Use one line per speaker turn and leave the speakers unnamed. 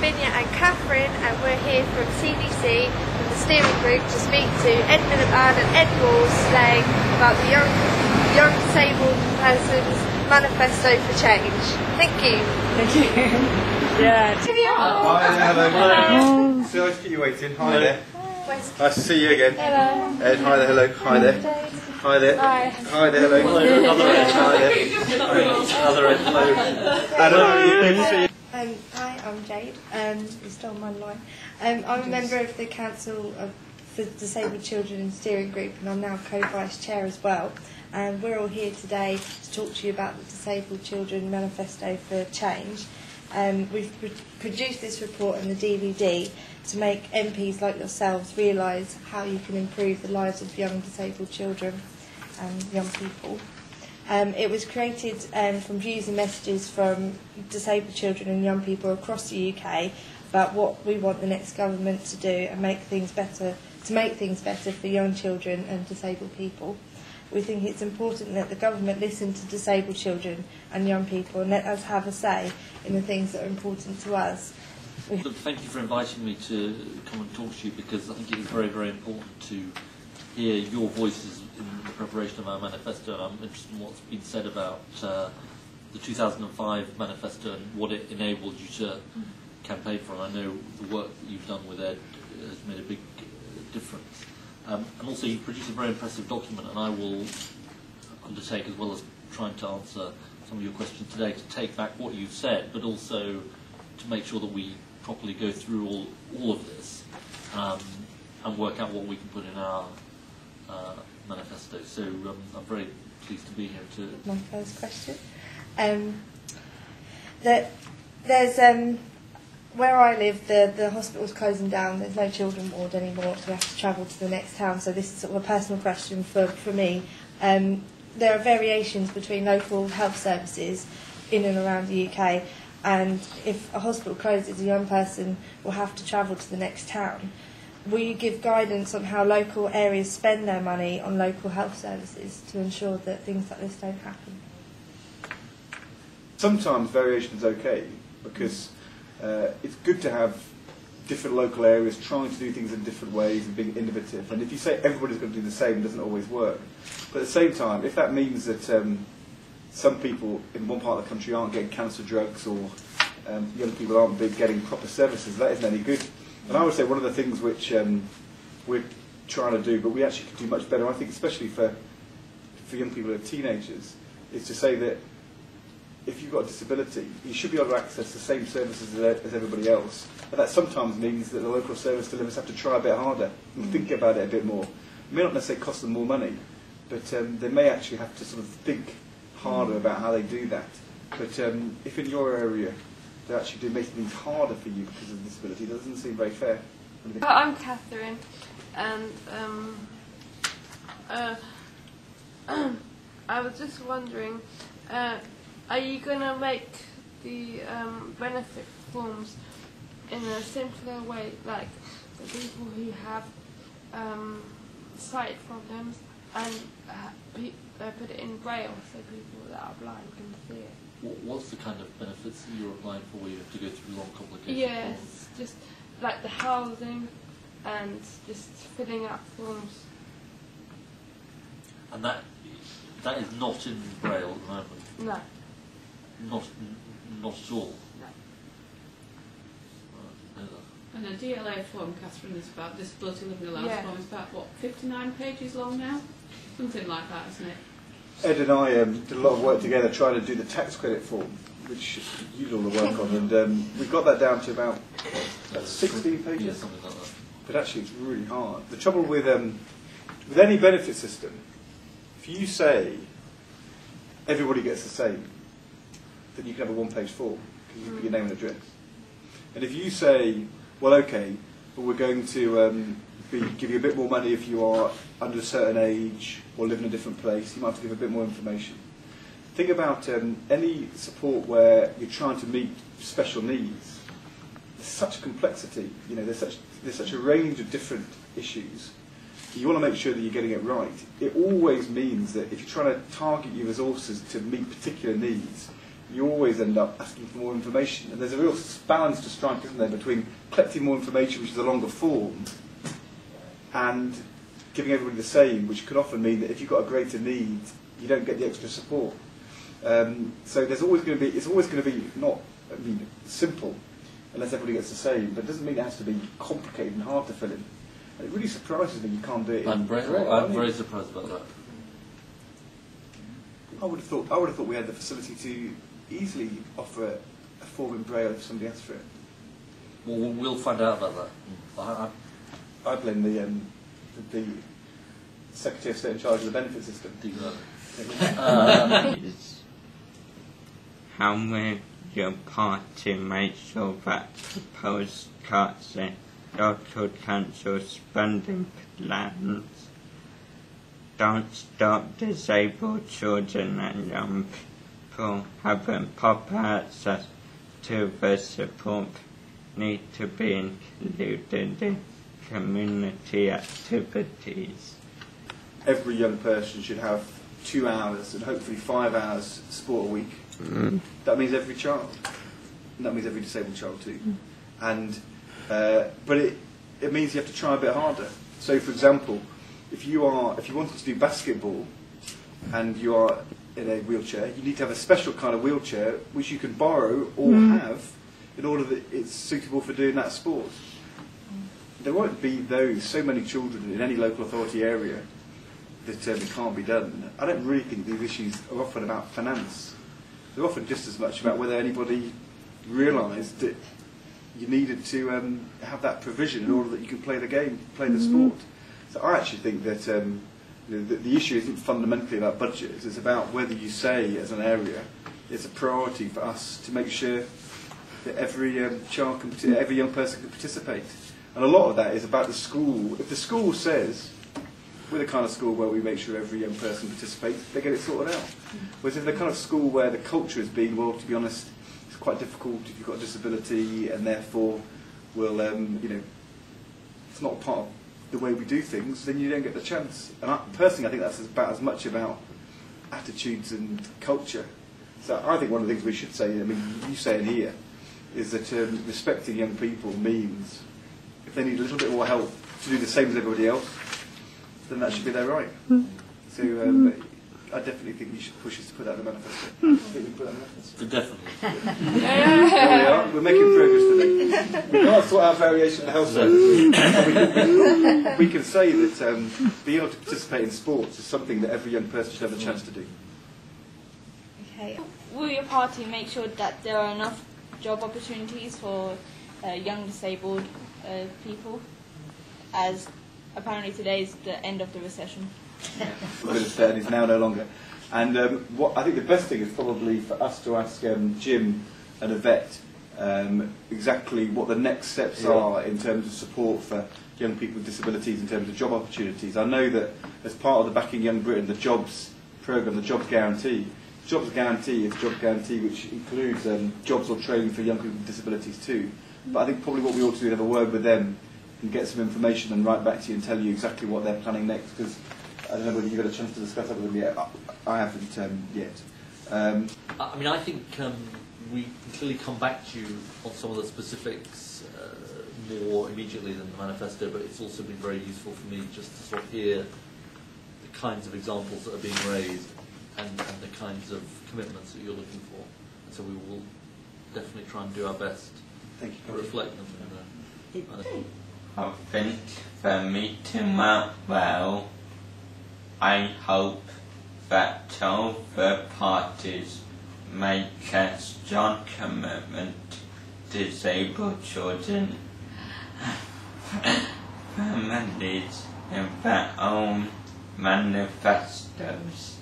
Lavinia and Catherine, and we're here from CDC, from the steering group, to speak to Ed Miliband and Ed Walls today about the young disabled person's manifesto for change. Thank you.
Thank you. Yeah.
Hi, hello. So nice to get you waiting. Hi there. Nice to see you again.
Hello.
Ed, hi there, hello. Hi there. Hi there.
Hi.
Hi there, hello. Another Ed, hi there. Another Ed, hello. Hello.
Hi, I'm Jade. You stole my line. I'm a member of the Council for Disabled Children and Steering Group, and I'm now co-vice chair as well. And we're all here today to talk to you about the Disabled Children Manifesto for Change. We've produced this report and the DVD to make MPs like yourselves realise how you can improve the lives of young disabled children and young people. It was created from views and messages from disabled children and young people across the UK about what we want the next government to do and make things better for young children and disabled people. We think it's important that the government listen to disabled children and young people and let us have a say in the things that are important to us.
Thank you for inviting me to come and talk to you, because I think it is very, very important to hear your voices in the preparation of our manifesto, and I'm interested in what's been said about the 2005 manifesto and what it enabled you to campaign for. And I know the work that you've done with Ed has made a big difference. And also you produced a very impressive document, and I will undertake, as well as trying to answer some of your questions today, to take back what you've said, but also to make sure that we properly go through all of this and work out what we can put in our manifesto. So I'm very pleased to be here to...
My first question. There's where I live, the hospital's closing down. There's no children ward anymore, so we have to travel to the next town. So this is sort of a personal question for me. There are variations between local health services in and around the UK, and if a hospital closes, a young person will have to travel to the next town. Will you give guidance on how local areas spend their money on local health services to ensure that things like this don't happen?
Sometimes variation is okay, because it's good to have different local areas trying to do things in different ways and being innovative. And if you say everybody's going to do the same, it doesn't always work. But at the same time, if that means that some people in one part of the country aren't getting cancer drugs, or young people aren't getting proper services, that isn't any good. And I would say one of the things which we're trying to do, but we actually could do much better, I think, especially for young people who are teenagers, is to say that if you've got a disability, you should be able to access the same services as everybody else. But that sometimes means that the local service deliverers have to try a bit harder and think about it a bit more. It may not necessarily cost them more money, but they may actually have to sort of think harder about how they do that. But if in your area they're actually making things harder for you because of disability, it doesn't seem very fair.
I'm Catherine, and I was just wondering, are you going to make the benefit forms in a simpler way, like the people who have sight problems, and put it in Braille so people that are blind can see it?
What's the kind of benefits that you're applying for where you have to go through long complicated
Yes,
forms?
just like the housing and just filling out forms.
And that is not in Braille at the moment?
No.
Not at all?
No.
And a DLA form, Catherine, is about disability living allowance form, is about, what, 59 pages long now? Something like that, isn't it?
Ed and I did a lot of work together trying to do the tax credit form, which you did all the work on, and we got that down to about 16 pages.
Yeah, something like that.
But actually it's really hard. The trouble with any benefit system, if you say everybody gets the same, then you can have a one-page form, because you put your name and address. And if you say, well, okay, but we're going to give you a bit more money if you are under a certain age or live in a different place, you might have to give a bit more information. Think about any support where you're trying to meet special needs. There's such complexity, you know, there's such a range of different issues. You want to make sure that you're getting it right. It always means that if you're trying to target your resources to meet particular needs, you always end up asking for more information. And there's a real balance to strike, isn't there, between collecting more information, which is a longer form, and giving everybody the same, which could often mean that if you've got a greater need, you don't get the extra support. So there's always going to be, it's always going to be not, simple, unless everybody gets the same, but it doesn't mean it has to be complicated and hard to fill in. And it really surprises me you can't do it.
I'm very surprised about that.
I would have thought we had the facility to easily offer a form in Braille if somebody asked for it.
Well, we'll find out about that.
I blame the Secretary of State in charge of the benefit system.
How will your party make sure that proposed cuts in local council spending plans don't stop disabled children and young people having proper access to the support need to be included in community activities?
Every young person should have 2 hours and hopefully 5 hours sport a week. That means every child. And that means every disabled child too. And but it means you have to try a bit harder. So, for example, if you wanted to do basketball and you are in a wheelchair, you need to have a special kind of wheelchair which you can borrow or have in order that it's suitable for doing that sport. There won't be so many children in any local authority area that it can't be done. I don't really think these issues are often about finance. They're often just as much about whether anybody realised that you needed to have that provision in order that you could play the game, play the sport. So I actually think that the issue isn't fundamentally about budgets. It's about whether you say, as an area, it's a priority for us to make sure that every every young person can participate. And a lot of that is about the school. If the school says, we're the kind of school where we make sure every young person participates, they get it sorted out. Whereas if they're the kind of school where the culture is being, well, to be honest, it's quite difficult if you've got a disability, and therefore, we'll, it's not part of the way we do things, then you don't get the chance. And personally, I think that's about as much about attitudes and culture. So I think one of the things we should say, you say it here, is that respecting young people means if they need a little bit more help to do the same as everybody else, then that should be their right. So I definitely think you should push us to put that in the manifesto. I think we put that in the manifesto.
Definitely.
There we are. We're making progress today. We can't sort out variation of the health service. We can say that being able to participate in sports is something that every young person should have a chance to do.
Okay.
Will your party make sure that there are enough job opportunities for young disabled people, as apparently today is the end of the recession?
It is now no longer. And what I think the best thing is probably for us to ask Jim and Yvette exactly what the next steps are in terms of support for young people with disabilities in terms of job opportunities. I know that as part of the Backing Young Britain, the jobs programme, the jobs guarantee is a job guarantee which includes jobs or training for young people with disabilities too. But I think probably what we ought to do is have a word with them and get some information and write back to you and tell you exactly what they're planning next, because I don't know whether you've got a chance to discuss that with them yet. I haven't yet.
I think we can clearly come back to you on some of the specifics more immediately than the manifesto, but it's also been very useful for me just to sort of hear the kinds of examples that are being raised and the kinds of commitments that you're looking for. And so we will definitely try and do our best to reflect them.
I think the meeting went well. I hope that all the parties make a strong commitment to disabled children families in their own manifestos.